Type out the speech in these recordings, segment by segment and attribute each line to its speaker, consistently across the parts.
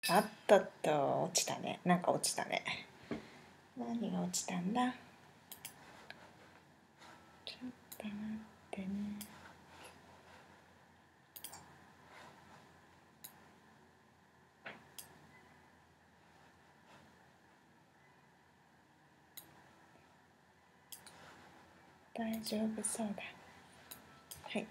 Speaker 1: あったっと、落ちたね。なんか落ちたね。何が落ちたんだ？ちょっと待ってね。大丈夫そうだ。はい。よ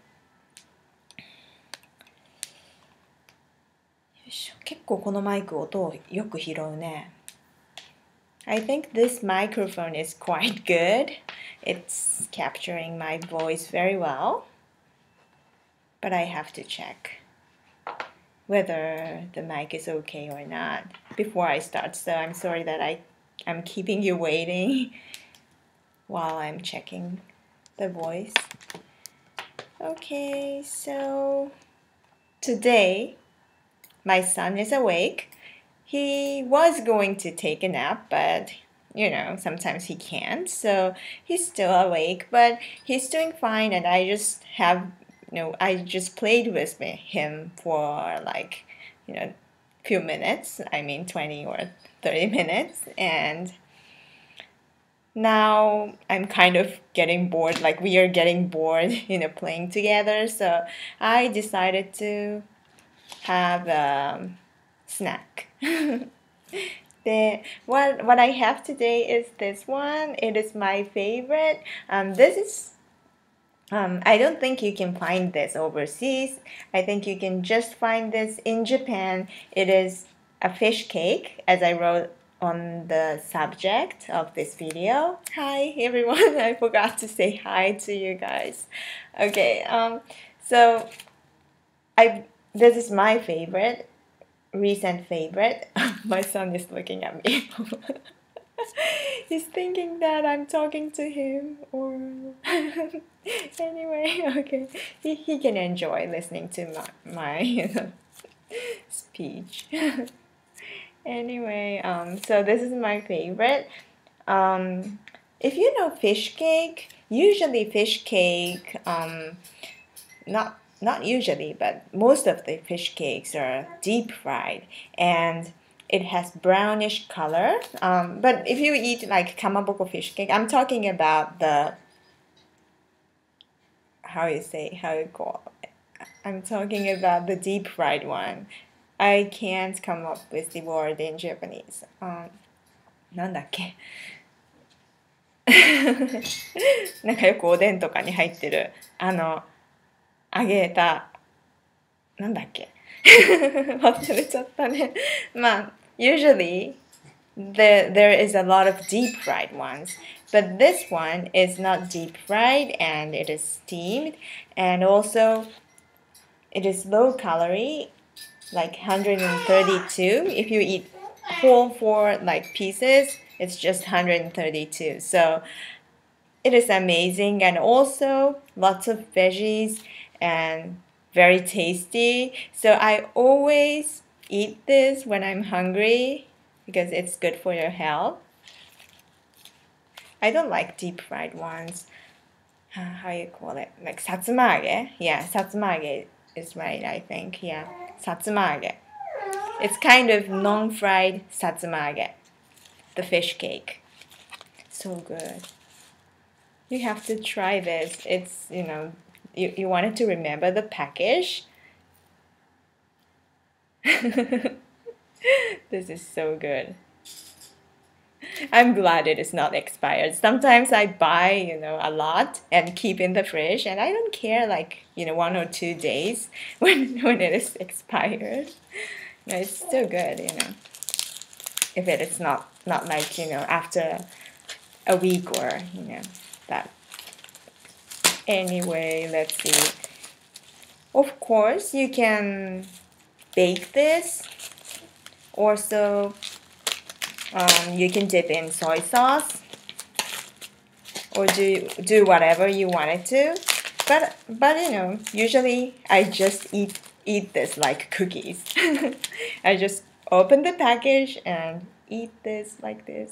Speaker 1: いしょ。結構このマイク音をよく拾うね。I think this microphone is quite good. It's capturing my voice very well. But I have to check whether the mic is okay or not before I start. So I'm sorry that I'm keeping you waiting while I'm checking the voice. Okay, so today my son is awake. He was going to take a nap, but you know, sometimes he can't. So he's still awake, but he's doing fine. And I just have, I just played with him for like, few minutes. I mean, 20 or 30 minutes. And now I'm kind of getting bored. Like we are getting bored, playing together. So I decided to have a snack. What I have today is this one. It is my favorite. This is I don't think you can find this overseas. I think you can just find this in Japan. It is a fish cake, as I wrote on the subject of this video. Hi everyone. I forgot to say hi to you guys. Okay. So this is my favorite. Recent favorite. My son is looking at me. He's thinking that I'm talking to him or anyway, okay. He can enjoy listening to my speech. Anyway, so this is my favorite. If you know fish cake, usually fish cake, not usually, but most of the fish cakes are deep fried and it has brownish color. But if you eat like kamaboko fish cake, I'm talking about I'm talking about the deep fried one. I can't come up with the word in Japanese. なんだっけなんかよくおでんとかに入ってる揚げたなんだっけ忘れちゃったね。まあ、usually there is a lot of deep fried ones, but this one is not deep fried and it is steamed, and also it is low calorie, like 132. If you eat whole 4 like pieces, it's just 132. So it is amazing, and also lots of veggies and very tasty. So I always eat this when I'm hungry because it's good for your health. I don't like deep fried ones. How you call it? Like satsumage? Yeah, satsumage is right, I think. Yeah, satsumage. It's kind of non-fried satsumage, the fish cake. So good. You have to try this. It's, you wanted to remember the package. This is so good. I'm glad it is not expired. Sometimes I buy, a lot and keep in the fridge, and I don't care like, 1 or 2 days when it is expired. No, it's still good, If it is not like, after a week or, that. Anyway, let's see. Of course, you can bake this. Also, you can dip in soy sauce or do whatever you wanted to. But usually I just eat this like cookies. I just open the package and eat this like this.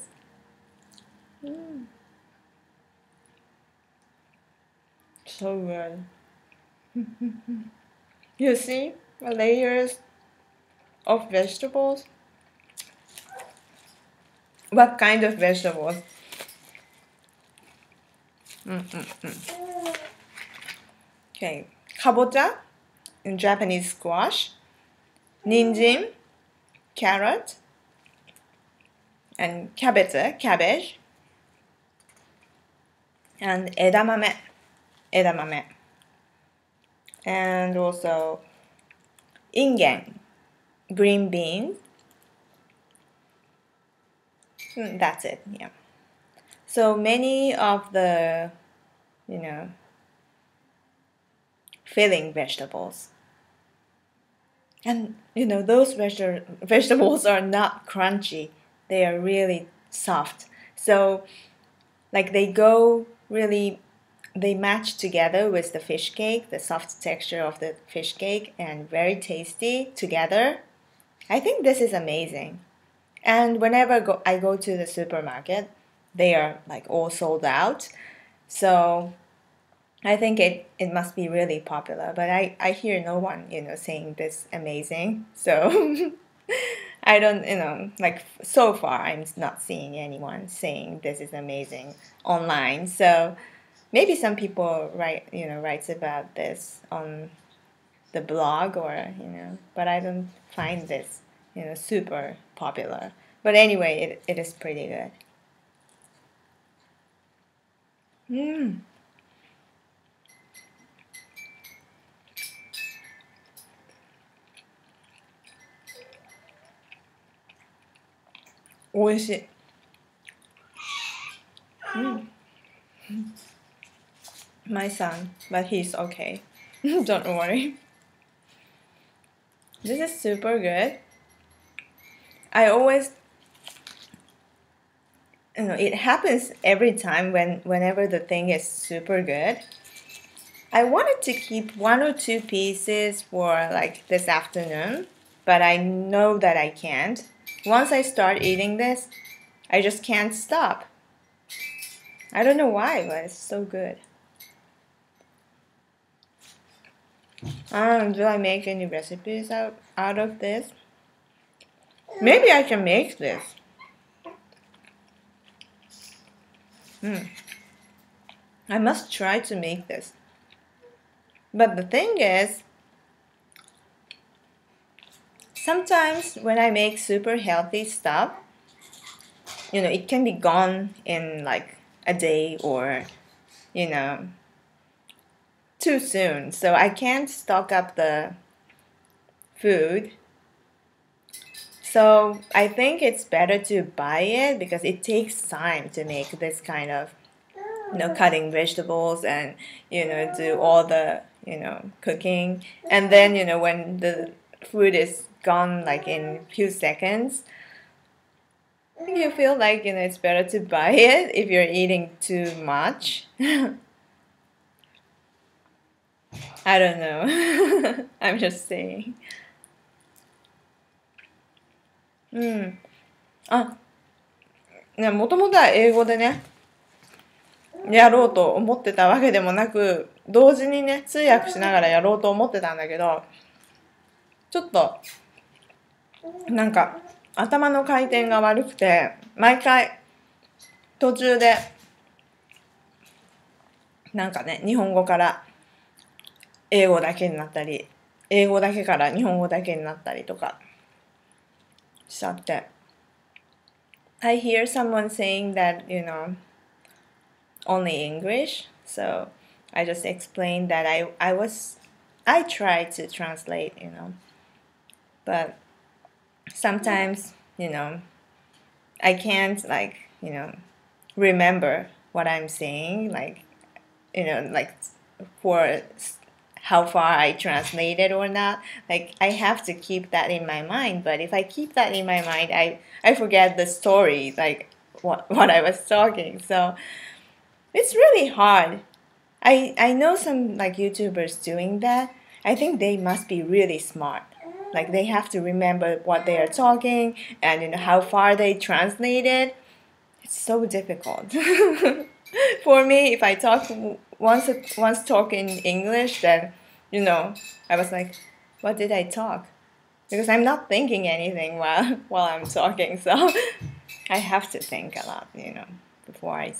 Speaker 1: So good. You see the layers of vegetables. What kind of vegetables? Okay, kabocha in Japanese squash, ninjin, carrot, and cabbage, and edamame, and also ingen, green beans. That's it, yeah. So many of the, filling vegetables. And, those vegetables are not crunchy. They are really soft. So, like they match together with the fish cake, the soft texture of the fish cake, and very tasty together. I think this is amazing. And whenever I go to the supermarket, they are like all sold out. So I think it must be really popular. But I hear no one, saying this amazing. So I don't, like so far I'm not seeing anyone saying this is amazing online. So maybe some people writes about this on the blog or, but I don't find this, super popular. But anyway, it is pretty good. Oishii. My son, but he's okay. Don't worry. This is super good. I always, it happens every time whenever the thing is super good. I wanted to keep 1 or 2 pieces for like this afternoon, but I know that I can't. Once I start eating this, I just can't stop. I don't know why, but it's so good. Do I make any recipes out of this? Maybe I can make this. I must try to make this. But the thing is, sometimes when I make super healthy stuff, it can be gone in like a day or, too soon. So I can't stock up the food. So I think it's better to buy it because it takes time to make this kind of, cutting vegetables and, do all the, cooking. And then, when the food is gone like in a few seconds, you feel like, it's better to buy it if you're eating too much. I don't know. I'm just saying. もともとは英語でね、やろうと思ってたわけでもなく、同時にね、通訳しながらやろうと思ってたんだけど、ちょっと、なんか、頭の回転が悪くて、毎回、途中で、なんかね、日本語から英語だけになったり、英語だけから日本語だけになったりとかしちゃって。I hear someone saying that, only English, so I just explained that I tried to translate, but sometimes, I can't remember what I'm saying, like for how far I translated or not. Like I have to keep that in my mind, but if I keep that in my mind, I forget the story, like what I was talking. So it's really hard. I know some YouTubers doing that. I think they must be really smart. Like they have to remember what they are talking and how far they translated. It's so difficult. For me, if I talk once talk in English, then I was like, what did I talk? because I'm not thinking anything while I'm talking, so I have to think a lot, before I.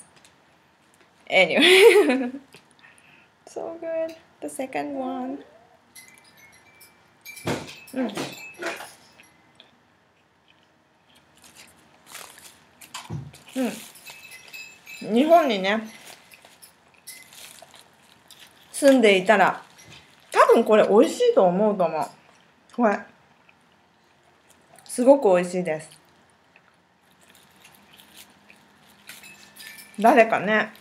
Speaker 1: Anyway, so good. The second one. 日本にね住んでいたら多分これ美味しいと思う。これすごく美味しいです。誰かね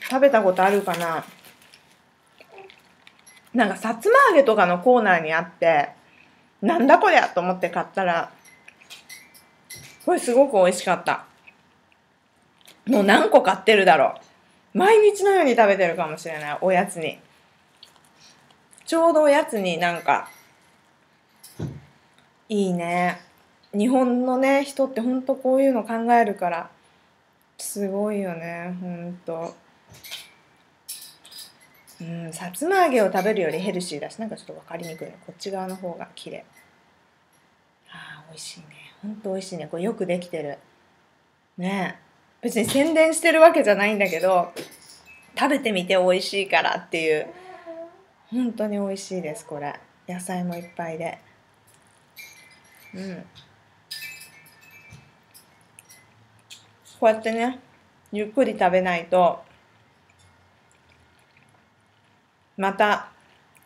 Speaker 1: 食べたことあるかな。なんかさつま揚げとかのコーナーにあってなんだこりゃと思って買ったらこれすごく美味しかった。もう何個買ってるだろう。毎日のように食べてるかもしれない。おやつにちょうどおやつになんかいいね。日本のね人ってほんとこういうの考えるからすごいよね。ほんとさつま揚げを食べるよりヘルシーだし、なんかちょっと分かりにくいね。こっち側の方が綺麗。美味しいね。ほんと美味しいね。これよくできてるね。別に宣伝してるわけじゃないんだけど食べてみて美味しいからっていう。本当に美味しいです。これ野菜もいっぱいで。こうやってねゆっくり食べないとまた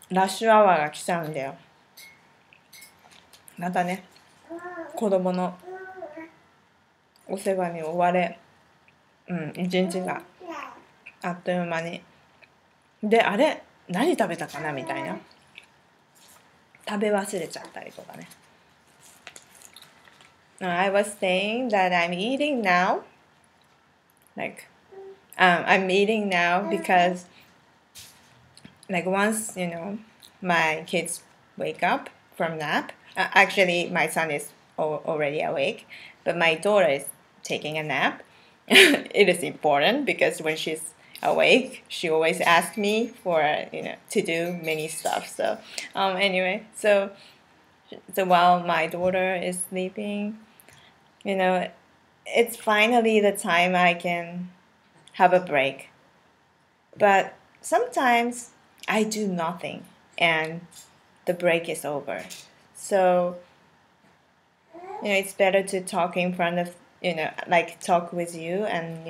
Speaker 1: ラッシュアワーが来ちゃうんだよ。またね子供のお世話に追われ一日があっという間にで、あれ何食べたかなみたいな食べ忘れちゃったりとかね。I was saying that I'm eating now I'm eating now because once my kids wake up from nap, actually my son is already awake, but my daughter is taking a nap. It is important because when she's awake she always asks me for to do many stuff. So anyway, so while my daughter is sleeping, it's finally the time I can have a break. But sometimes I do nothing and the break is over. So it's better to talk in front of talk with you and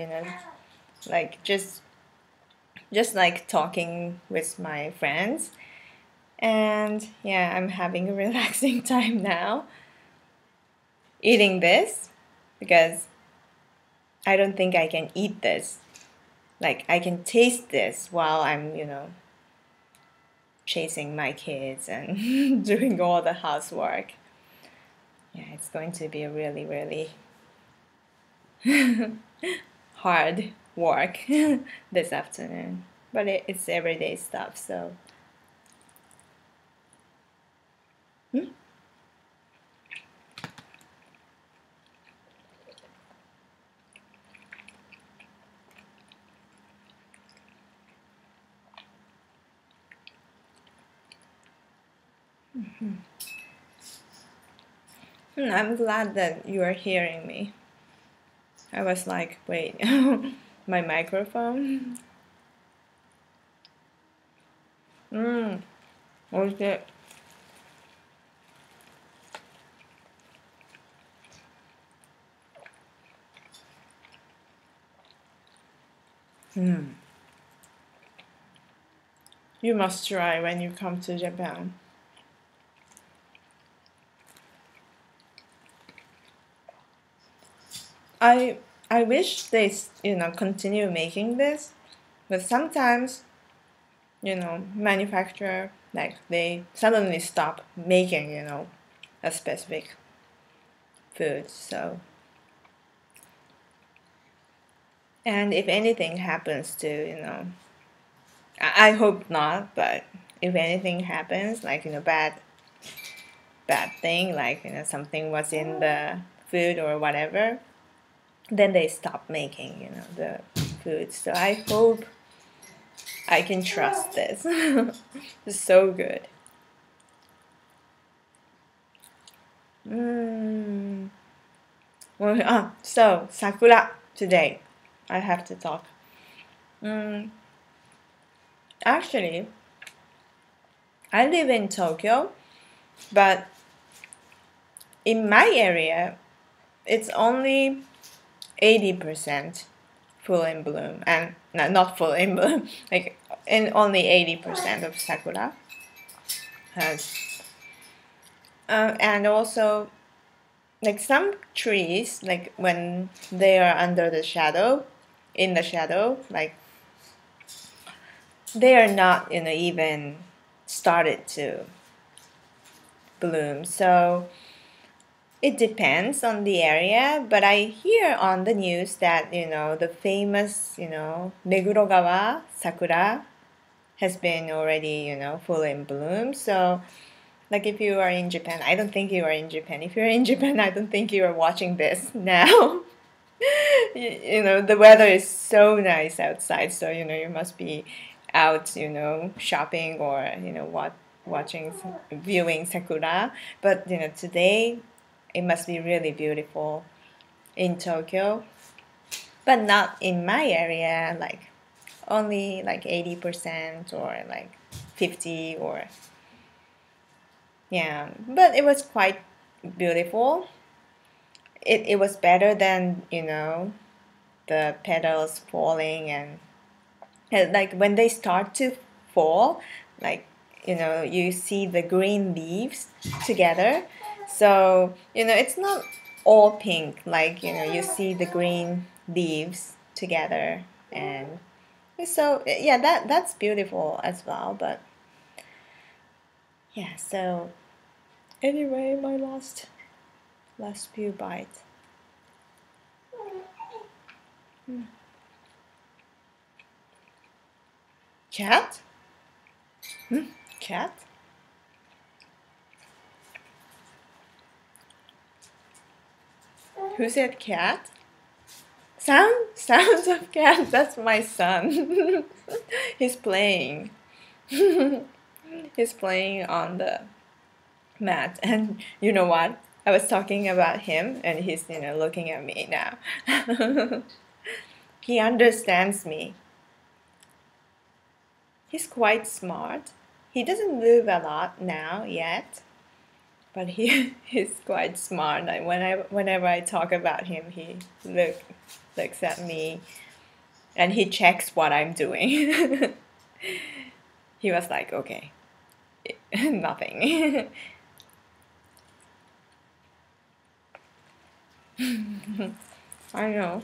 Speaker 1: just like talking with my friends. And yeah, I'm having a relaxing time now eating this because I don't think I can eat this. I can taste this while I'm chasing my kids and doing all the housework. Yeah, it's going to be a really, really hard work this afternoon. But it's everyday stuff, so. I'm glad that you are hearing me. I was like, wait, my microphone? おいしい。You must try when you come to Japan. I wish they continue making this, but sometimes manufacturer they suddenly stop making a specific food. So and if anything happens to I hope not, but if anything happens bad thing something was in the food or whatever, then they stop making the food. So I hope I can trust this. It's so good. So Sakura today. I have to talk. Actually, I live in Tokyo, but in my area, it's only 80% full in bloom, and not full in bloom, like and only 80% of sakura has. And also, like some trees, like when they are under the shadow, in the shadow, like they are not, even started to bloom. So it depends on the area, but I hear on the news that, the famous, Negurogawa Sakura has been already, full in bloom. So, like if you are in Japan, I don't think you are in Japan. If you're in Japan, I don't think you are watching this now. The weather is so nice outside, so, you must be out, shopping or, viewing Sakura. But, today, it must be really beautiful in Tokyo, but not in my area, like only like 80% or like 50 or yeah, but it was quite beautiful. It was better than, the petals falling and like when they start to fall, like, you see the green leaves together. So, it's not all pink, like, you see the green leaves together. And so, yeah, that's beautiful as well. But, yeah, so anyway, my last few bites. Cat? Cat? Who said cat? Sounds of cat. That's my son. He's playing. He's playing on the mat. And you know what? I was talking about him and he's, looking at me now. He understands me. He's quite smart. He doesn't move a lot now yet. But he's quite smart. Like whenever I talk about him, he looks at me, and he checks what I'm doing. He was like, okay, nothing. I know.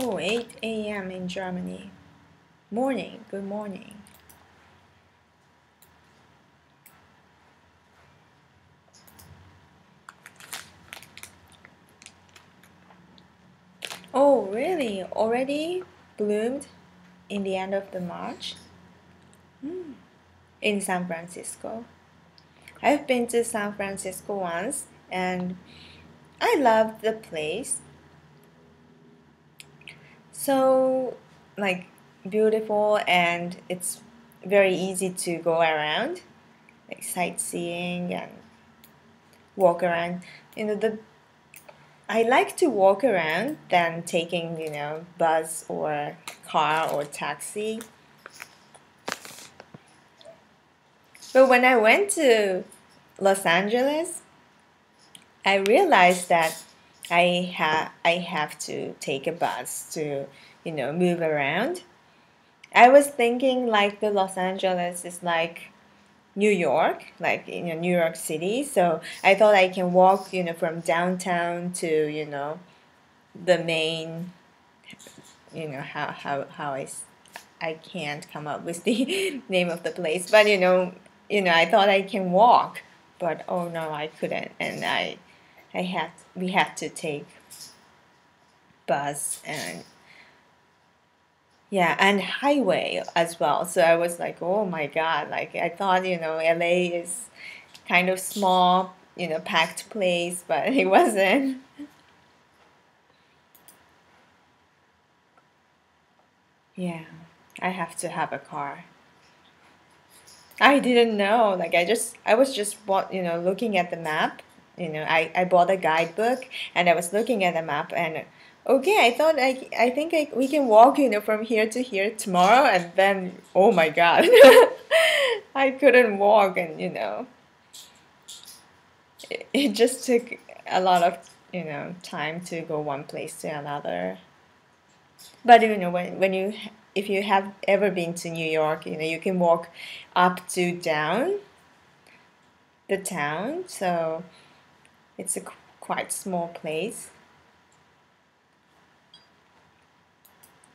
Speaker 1: Oh, 8 a.m. in Germany. Morning, good morning. Oh, really? Already bloomed in the end of the March? In San Francisco. I've been to San Francisco once and I loved the place. So, like, beautiful, and it's very easy to go around, like sightseeing and walk around. I like to walk around than taking, bus or car or taxi. But when I went to Los Angeles, I realized that I have to take a bus to, move around. I was thinking like the Los Angeles is like New York, like New York City. So I thought I can walk, from downtown to, the main, how I can't come up with the name of the place, but I thought I can walk, but oh no, I couldn't, and we had to take bus, and Yeah, and highway as well. So I was like, oh my God, like I thought, LA is kind of small, packed place, but it wasn't. Yeah, I have to have a car. I didn't know. Like I was just looking at the map. I bought a guidebook and I was looking at the map and okay, I think we can walk, from here to here tomorrow and then oh my God. I couldn't walk and it just took a lot of, time to go one place to another. But when you if you have ever been to New York, you can walk up to down the town, so it's a quite small place.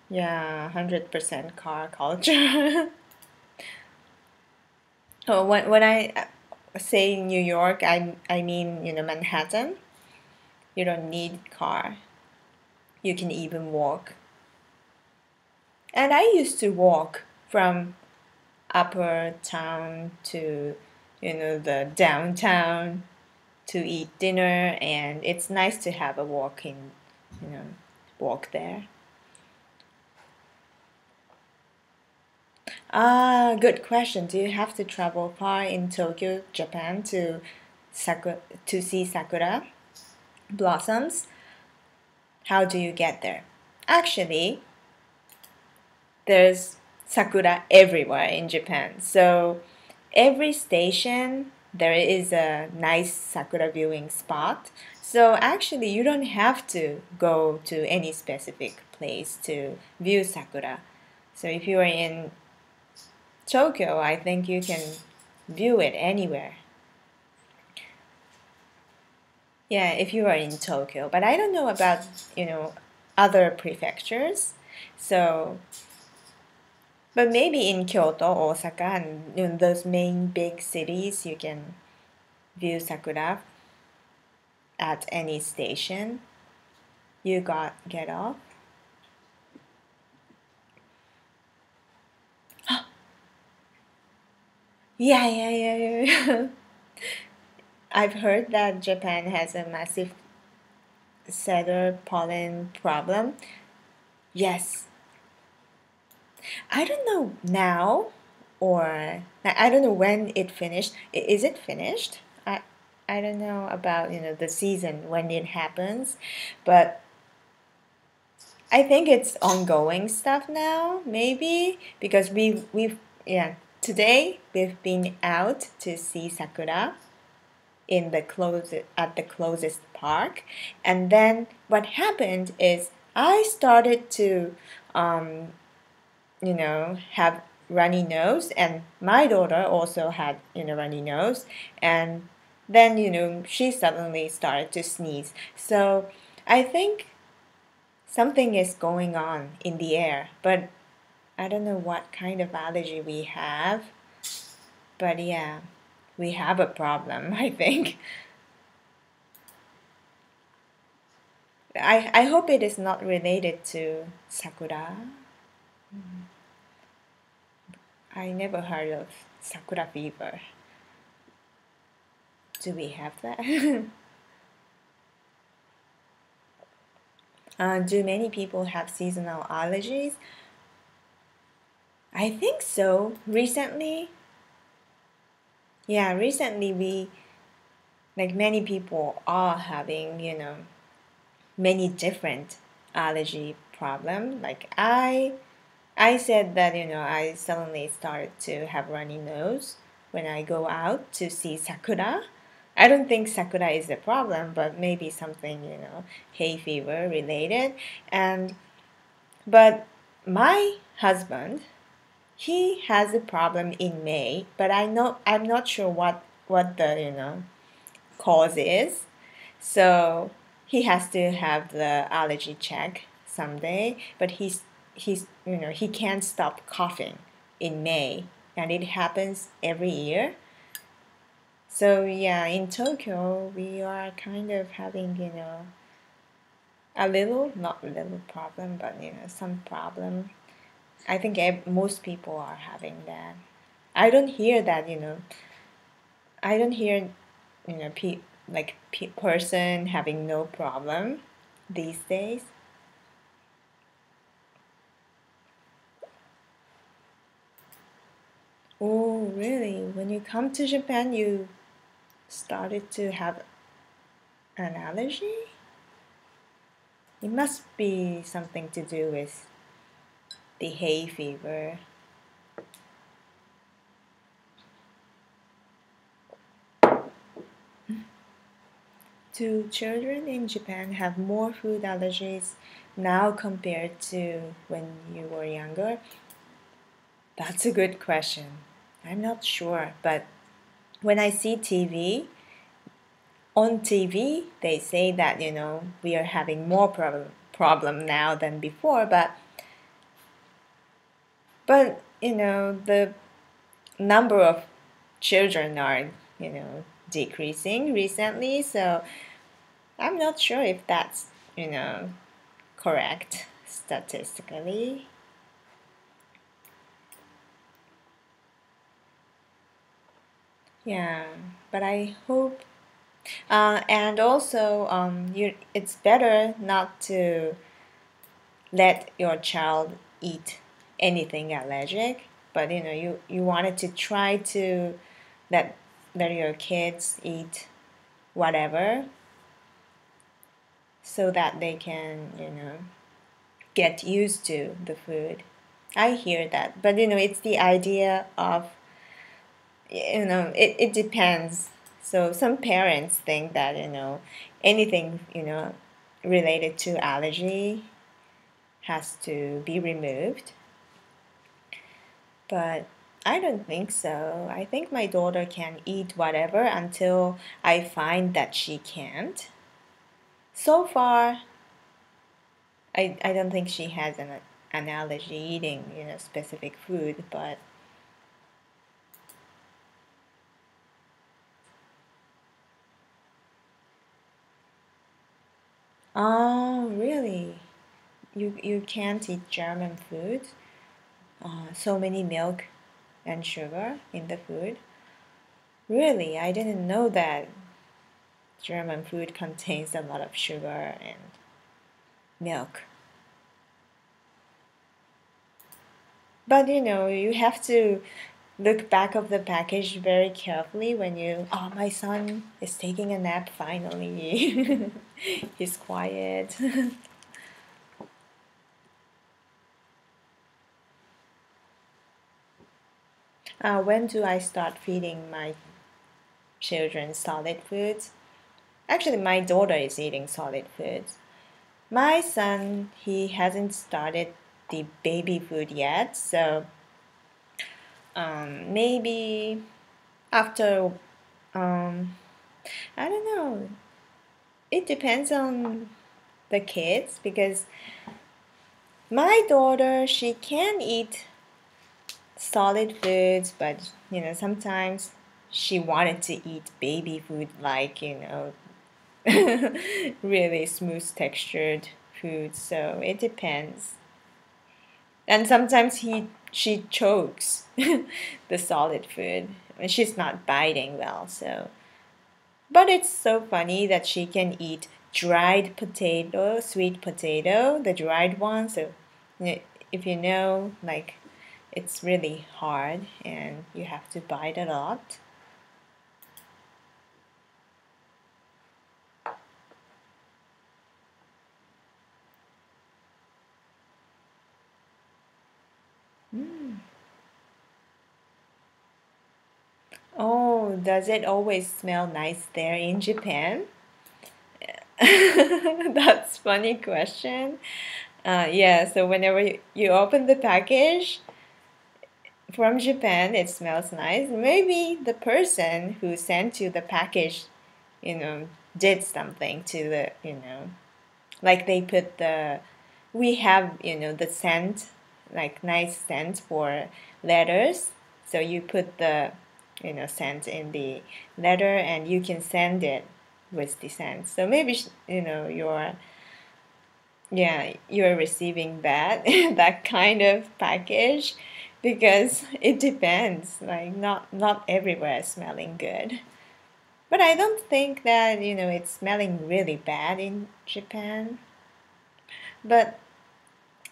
Speaker 1: Yeah, 100% car culture. Oh, when I say New York, I mean Manhattan. You don't need car. You can even walk. And I used to walk from upper town to the downtown to eat dinner, and it's nice to have a walk there. Ah, good question. Do you have to travel far in Tokyo, Japan to see sakura blossoms? How do you get there? Actually, there's sakura everywhere in Japan. So every station there is a nice sakura viewing spot. So actually you don't have to go to any specific place to view sakura. So if you are in Tokyo, I think you can view it anywhere. Yeah, if you are in Tokyo, but I don't know about, other prefectures. So but maybe in Kyoto, Osaka, and those main big cities, you can view sakura at any station you get off. Yeah. I've heard that Japan has a massive cedar pollen problem. Yes. I don't know now or I don't know when it finished. Is it finished? I don't know about the season when it happens, but I think it's ongoing stuff now, maybe because we've yeah, today we've been out to see sakura in the closest park, and then what happened is I started to have runny nose, and my daughter also had runny nose, and then she suddenly started to sneeze. So I think something is going on in the air, but I don't know what kind of allergy we have. But yeah, we have a problem, I think. I hope it is not related to sakura. I never heard of sakura fever. Do we have that? Do many people have seasonal allergies? I think so. Recently, we, like many people are having, many different allergy problem. Like I said that, I suddenly started to have runny nose when I go out to see sakura. I don't think sakura is the problem, but maybe something, hay fever related. But my husband, he has a problem in May, but I'm not sure what the, cause is. So he has to have the allergy check someday, but he can't stop coughing in May, and it happens every year. So yeah, in Tokyo we are kind of having a little, not a little problem, but some problem I think most people are having that. I don't hear that, I don't hear, person having no problem these days. Oh, really? When you come to Japan, you started to have an allergy? It must be something to do with the hay fever. Do children in Japan have more food allergies now compared to when you were younger? That's a good question. I'm not sure, but when I see on TV, they say that, we are having more problem now than before, but the number of children are, decreasing recently, so I'm not sure if that's, correct statistically. Yeah, but I hope, and also, it's better not to let your child eat anything allergic, but you wanted to try to let your kids eat whatever so that they can get used to the food. I hear that, but it's the idea of it depends. So some parents think that anything related to allergy has to be removed, but I don't think so. I think my daughter can eat whatever until I find that she can't. So far, I don't think she has an allergy eating specific food, but oh really? You can't eat German food? So many milk and sugar in the food? Really, I didn't know that German food contains a lot of sugar and milk. But you have to look back of the package very carefully when oh, my son is taking a nap finally. He's quiet. When do I start feeding my children solid foods? Actually, my daughter is eating solid foods. My son, he hasn't started the baby food yet, so maybe after, I don't know. It depends on the kids because my daughter, she can eat solid foods, but sometimes she wanted to eat baby food like really smooth textured food, so it depends. And sometimes she chokes the solid food. She's not biting well, so. But it's so funny that she can eat dried potato, sweet potato, the dried one. So if like it's really hard and you have to bite a lot. Oh, does it always smell nice there in Japan? That's funny question. Yeah, so whenever you open the package from Japan, it smells nice. Maybe the person who sent you the package, did something to like they put we have, the scent, like nice scent for letters. So you put the, scent in the letter and you can send it with the scent. So maybe, your yeah, you're receiving that that kind of package because it depends. Like not everywhere is smelling good. But I don't think that, it's smelling really bad in Japan. But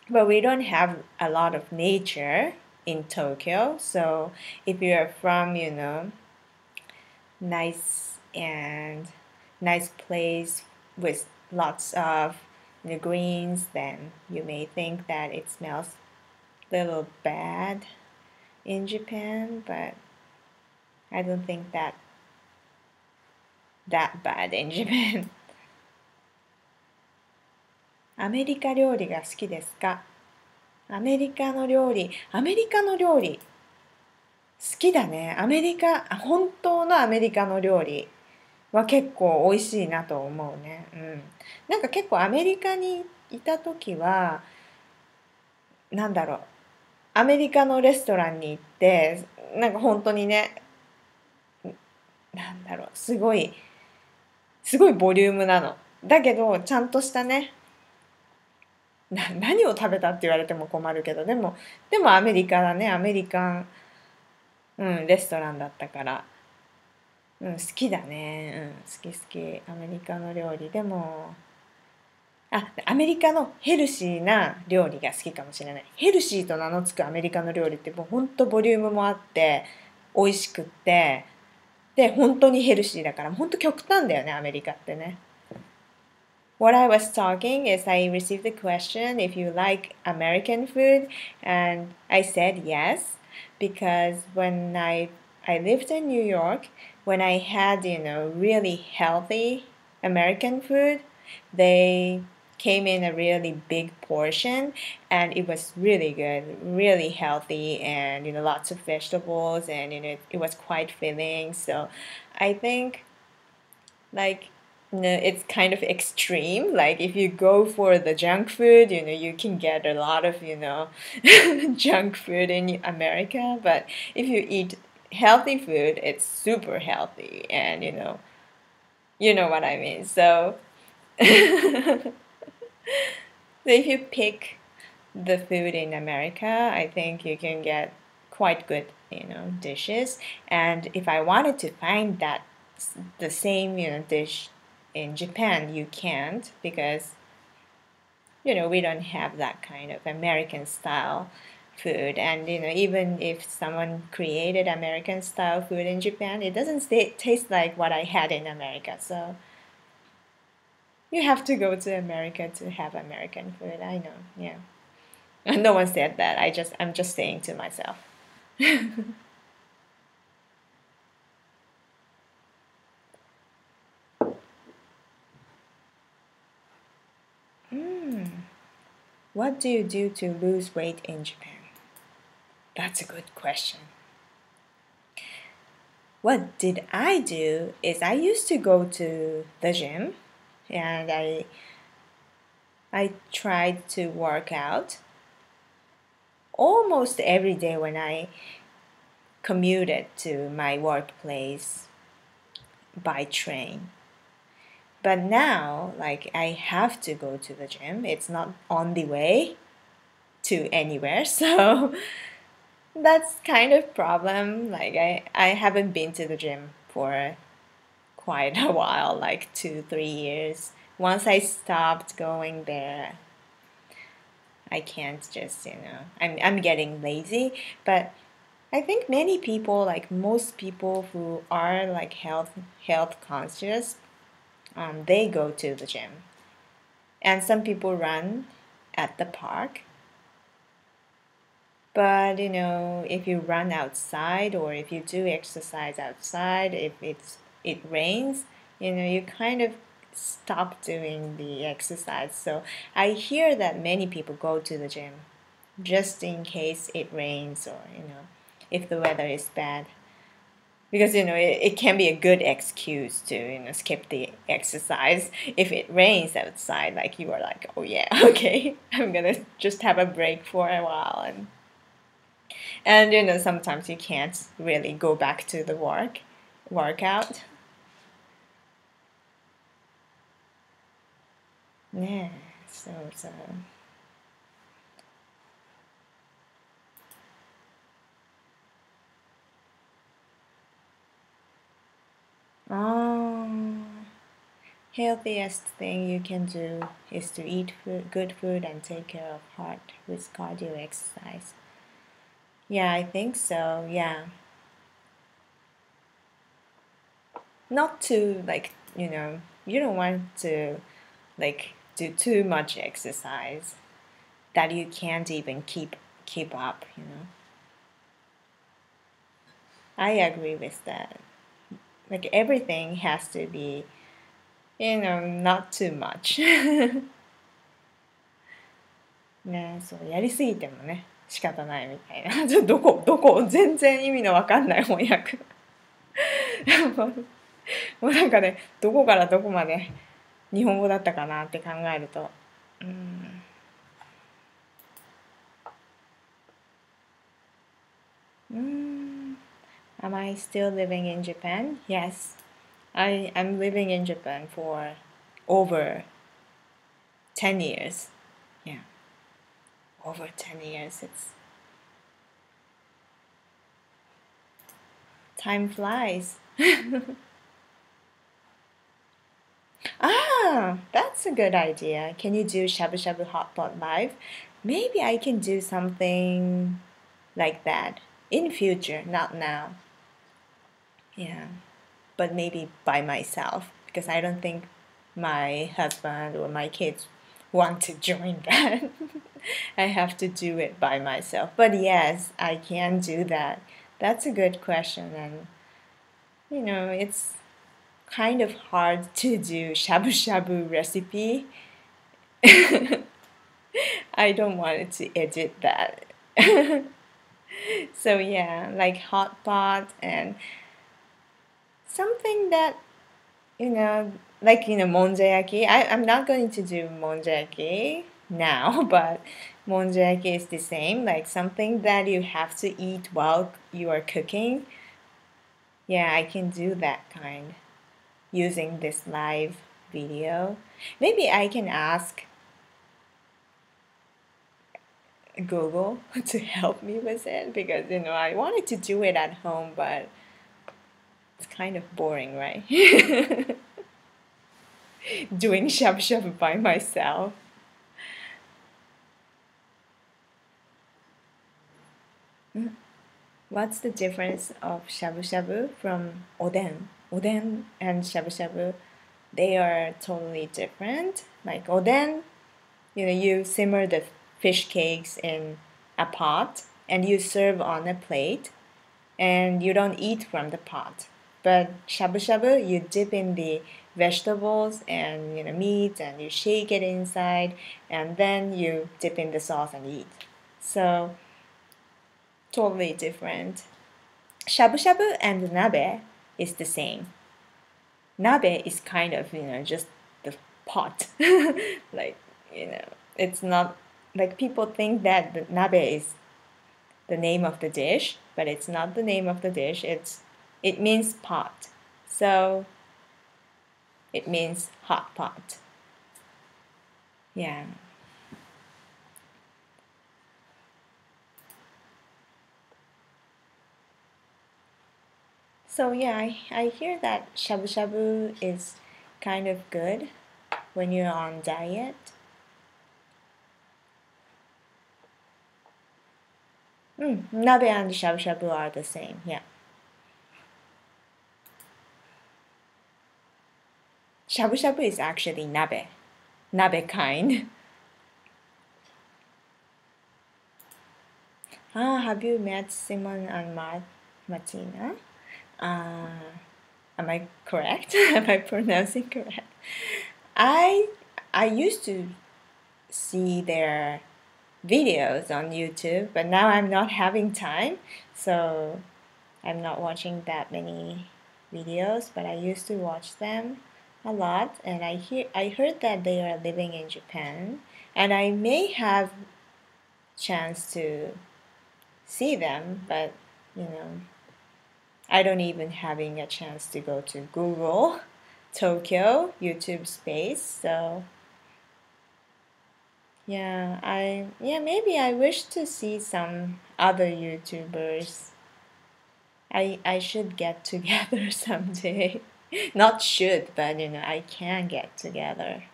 Speaker 1: we don't have a lot of nature in Tokyo. So if you're from, nice and nice place with lots of greens, then you may think that it smells a little bad in Japan, but I don't think that bad in Japan. アメリカ料理が好きですか？アメリカの料理好きだね。本当のアメリカの料理は結構美味しいなと思うね。うん。なんか結構アメリカにいた時は、なんだろう、アメリカのレストランに行って、なんか本当にね、なんだろう、すごいボリュームなの。だけど、ちゃんとしたね、何を食べたって言われても困るけど、でもアメリカだね。アメリカン、レストランだったから。好きだね。好き。アメリカの料理。でも、アメリカのヘルシーな料理が好きかもしれない。ヘルシーと名の付くアメリカの料理ってもうほんとボリュームもあって、美味しくって、で、本当にヘルシーだから、本当極端だよね、アメリカってね。What I was talking is I received the question if you like American food, and I said yes, because when I lived in New York, when I had, really healthy American food, they came in a really big portion and it was really good, really healthy, and lots of vegetables, and it was quite filling. So I think like it's kind of extreme. Like if you go for the junk food, you can get a lot of, junk food in America. But if you eat healthy food, it's super healthy, and you know what I mean. So, so if you pick the food in America, I think you can get quite good, dishes. And if I wanted to find the same, dish in Japan, you can't, because we don't have that kind of American style food. And even if someone created American style food in Japan, it doesn't taste like what I had in America. So you have to go to America to have American food. I know, yeah. No one said that. I'm just saying to myself. What do you do to lose weight in Japan? That's a good question. What did I do is I used to go to the gym, and I tried to work out almost every day when I commuted to my workplace by train. But now, like, I have to go to the gym. It's not on the way to anywhere, so that's kind of problem. Like, I haven't been to the gym for quite a while, like 2-3 years. Once I stopped going there, I can't just, I'm getting lazy. But I think many people, like most people who are like health conscious, they go to the gym. And some people run at the park. But if you run outside, or if you do exercise outside, if it rains, you kind of stop doing the exercise. So I hear that many people go to the gym just in case it rains, or if the weather is bad. Because it can be a good excuse to skip the exercise if it rains outside. Like you are like, oh yeah, okay, I'm gonna just have a break for a while, and sometimes you can't really go back to the workout. ねえ、そう。Healthiest thing you can do is to eat good food and take care of heart with cardio exercise. Yeah, I think so. Yeah. Not too you don't want to do too much exercise that you can't even keep up. I agree with that. Everything has to be, not too much. ね、そうやりすぎてもね仕方ないみたいな。どこ全然意味のわかんない翻訳。もうなんかね、どこからどこまで日本語だったかなって考えると、Am I still living in Japan? Yes, I'm living in Japan for over 10 years. Yeah, over 10 years. Time flies. That's a good idea. Can you do shabu shabu hot pot live? Maybe I can do something like that in future, not now. Yeah, but maybe by myself because I don't think my husband or my kids want to join that. I have to do it by myself. But yes, I can do that. That's a good question, and it's kind of hard to do shabu shabu recipe. I don't want to edit that. So yeah, like hot pot and something that monjayaki. I'm not going to do monjayaki now, but monjayaki is the same, like something that you have to eat while you are cooking. Yeah, I can do that kind using this live video. Maybe I can ask Google to help me with it because I wanted to do it at home, but it's kind of boring, right? Doing shabu shabu by myself. What's the difference of shabu shabu from oden? Oden and shabu shabu, they are totally different. Like oden, you simmer the fish cakes in a pot and you serve on a plate and you don't eat from the pot. But shabu shabu, you dip in the vegetables and meat and you shake it inside and then you dip in the sauce and eat. So totally different. Shabu shabu and nabe is the same. Nabe is kind of just the pot. It's not like people think that the nabe is the name of the dish, but it's not the name of the dish. It means pot. So it means hot pot. Yeah. So yeah, I hear that shabu shabu is kind of good when you're on diet. Nabe and shabu shabu are the same, yeah. Shabu shabu is actually nabe kind. Have you met Simon and Martina? Am I correct? Am I pronouncing correct? I used to see their videos on YouTube, but now I'm not having time, so I'm not watching that many videos, but I used to watch them a lot, and I heard that they are living in Japan, and I may have chance to see them, but I don't even having a chance to go to Google Tokyo YouTube space, so Maybe I wish to see some other YouTubers. I should get together someday. Not should, but I can get together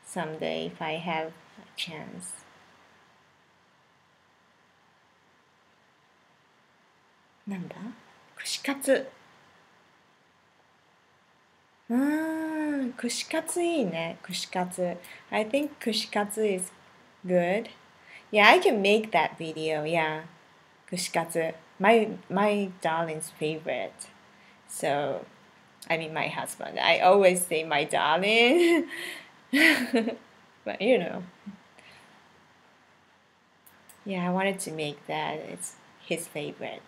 Speaker 1: someday if I have a chance. なんだ？串カツ。串カツいいね。串カツ。I think 串カツ is good. Yeah, I can make that video. Yeah. 串カツ. My darling's favorite. So, I mean my husband. I always say my darling. But Yeah, I wanted to make that. It's his favorite.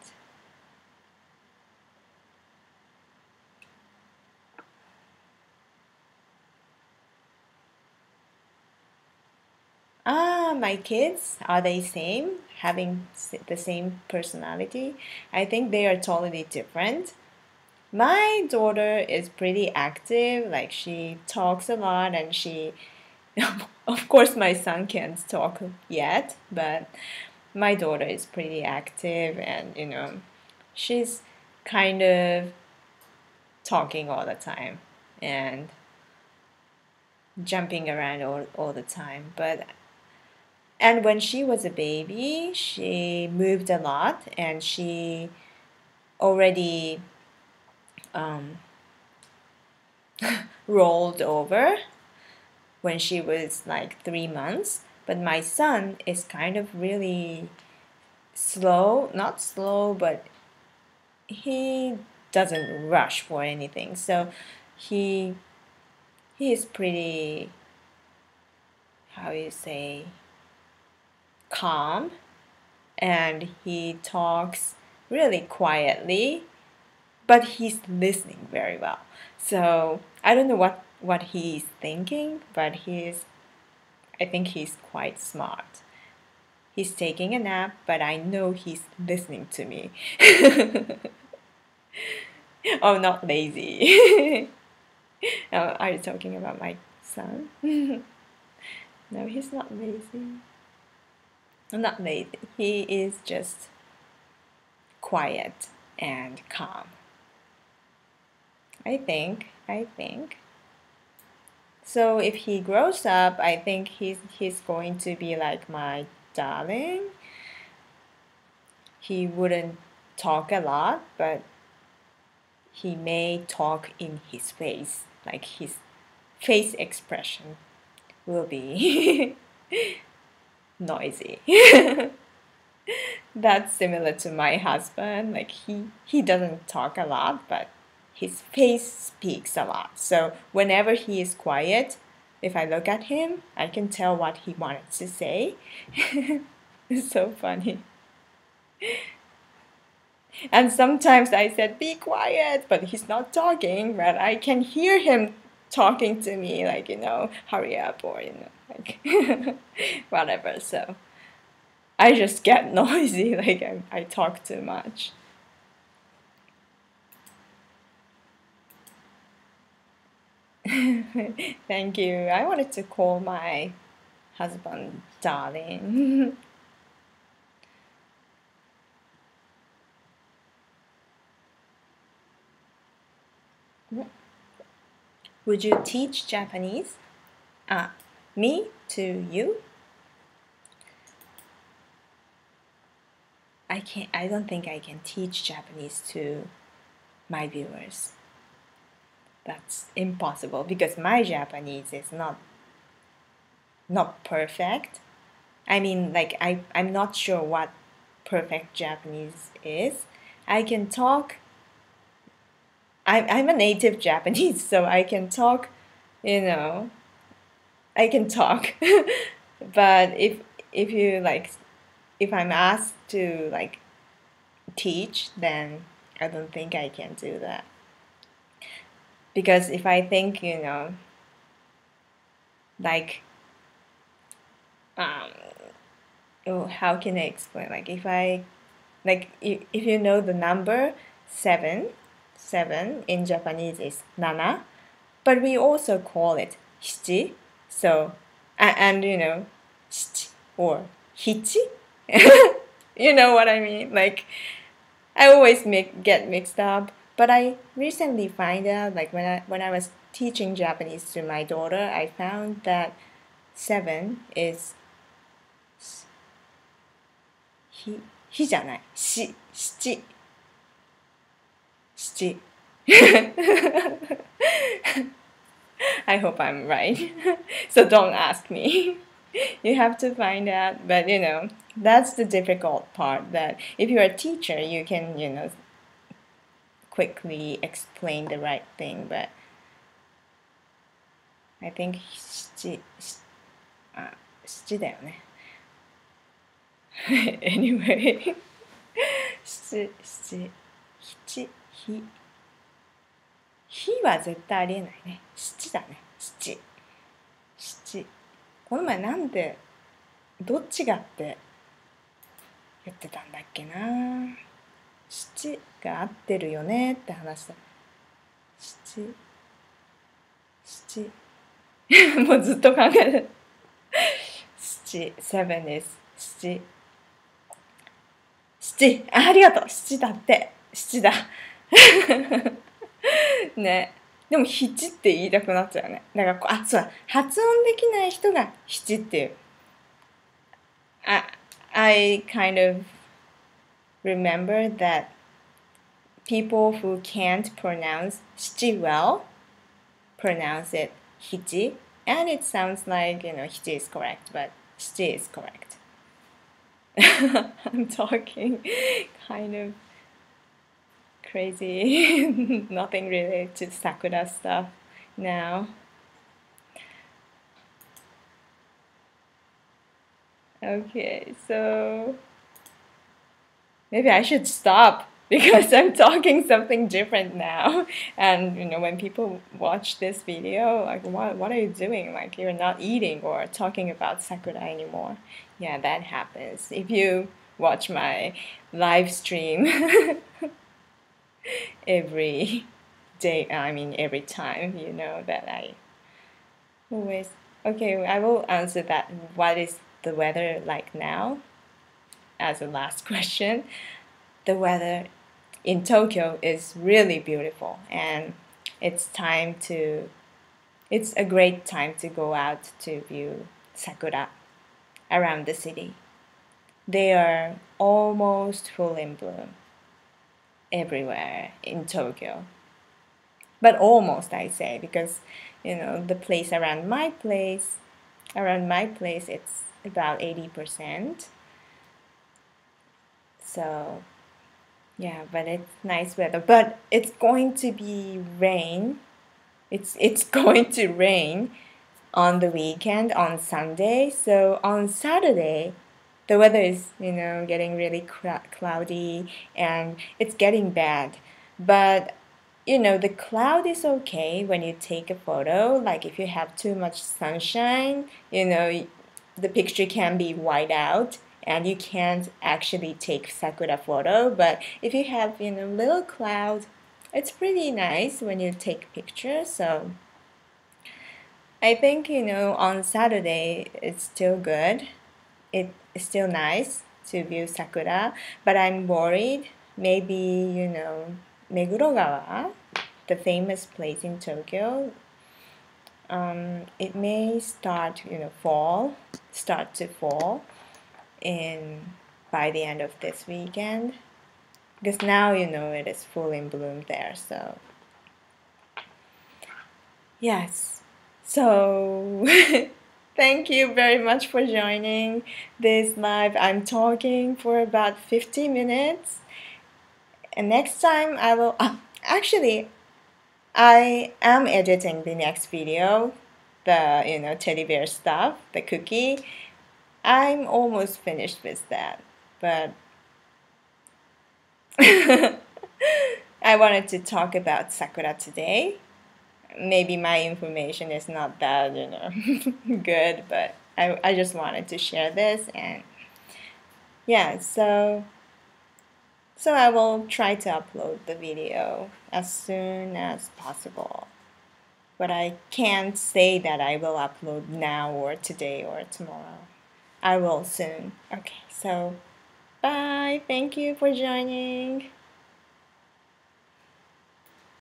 Speaker 1: My kids, are they same? Having the same personality? I think they are totally different. My daughter is pretty active, like she talks a lot and she, of course my son can't talk yet, but my daughter is pretty active and she's kind of talking all the time and jumping around all the time. And when she was a baby, she moved a lot and she already rolled over when she was like 3 months. But my son is kind of really slow, not slow, but he doesn't rush for anything. So he is pretty, how you say, calm, and he talks really quietly, but he's listening very well. So I don't know what he's thinking, but I think he's quite smart. He's taking a nap, but I know he's listening to me. Oh, not lazy. Are you talking about my son? No, he's not lazy. Not lazy. He is just quiet and calm. I think. So if he grows up, I think he's going to be like my darling. He wouldn't talk a lot, but he may talk in his face, like his face expression will be noisy. That's similar to my husband. Like he doesn't talk a lot, but his face speaks a lot. So whenever he is quiet, if I look at him, I can tell what he wanted to say. It's so funny. And sometimes I said, be quiet, but he's not talking, but I can hear him talking to me, like, hurry up, or, like, whatever. So I just get noisy, like I talk too much. Thank you. I wanted to call my husband darling. Would you teach Japanese? Me to you? I don't think I can teach Japanese to my viewers. That's impossible because my Japanese is not perfect. I mean, like I'm not sure what perfect Japanese is. I can talk. I'm a native Japanese, so I can talk, I can talk. But if you like, if I'm asked to like teach, then I don't think I can do that. Because if I think, like, how can I explain? Like if you know the number 7 in Japanese is nana, but we also call it 七. So, and shichi or hichi. You know what I mean? Like, I always get mixed up. But I recently find out, like when I was teaching Japanese to my daughter, I found that 7 is ひじゃない、し、七。I hope I'm right. So don't ask me. You have to find out. But you know, that's the difficult part, that if you're a teacher, you can, you know, quickly explain the right thing. But I think 七だよね。Anyway. ひは絶対ありえないね。七だね。七。この前なんでどっちがって言ってたんだっけな。七が合ってるよねって話した。七もうずっと考えて。7 is 7。ありがとう。7だって。7だ。ね。でも7って言いたくなっちゃうよね。だからそうだ。発音できない人が7っていう。I kind of remember that people who can't pronounce 7 well pronounce it 7, and it sounds like, you know, 7 is correct, but 7 is correct. I'm talking kind of crazy, nothing related to Sakura stuff now. Okay, so maybe I should stop because I'm talking something different now. And you know, when people watch this video, like, what are you doing? Like, you're not eating or talking about Sakura anymore. Yeah, that happens. If you watch my live stream every day, I mean every time, you know that I always... Okay, I will answer that. What is the weather like now? As a last question. The weather in Tokyo is really beautiful, and it's a great time to go out to view Sakura around the city. They are almost full in bloom everywhere in Tokyo. But almost, I say, because you know, the place around my place, it's about 80%. So yeah, but it's nice weather. But it's going to be rain. It's going to rain on the weekend, on Sunday. So on Saturday, the weather is, you know, getting really cloudy, and it's getting bad. But you know, the cloud is okay when you take a photo. Like if you have too much sunshine, you know, the picture can be white out and you can't actually take Sakura photo. But if you have, you know, little cloud, it's pretty nice when you take pictures. So I think, you know, on Saturday it's still good. It's still nice to view Sakura, but I'm worried maybe, you know, Megurogawa, the famous place in Tokyo, it may start, you know, start to fall by the end of this weekend, because now, you know, it is full in bloom there. So yes, so thank you very much for joining this live. I'm talking for about 50 minutes. And next time I will... actually, I am editing the next video. The, you know, teddy bear stuff, the cookie. I'm almost finished with that. But I wanted to talk about Sakura today. Maybe my information is not that, you know, good. But I just wanted to share this. And yeah, so I will try to upload the video as soon as possible. But I can't say that I will upload now or today or tomorrow. I will soon. Okay, so bye. Thank you for joining.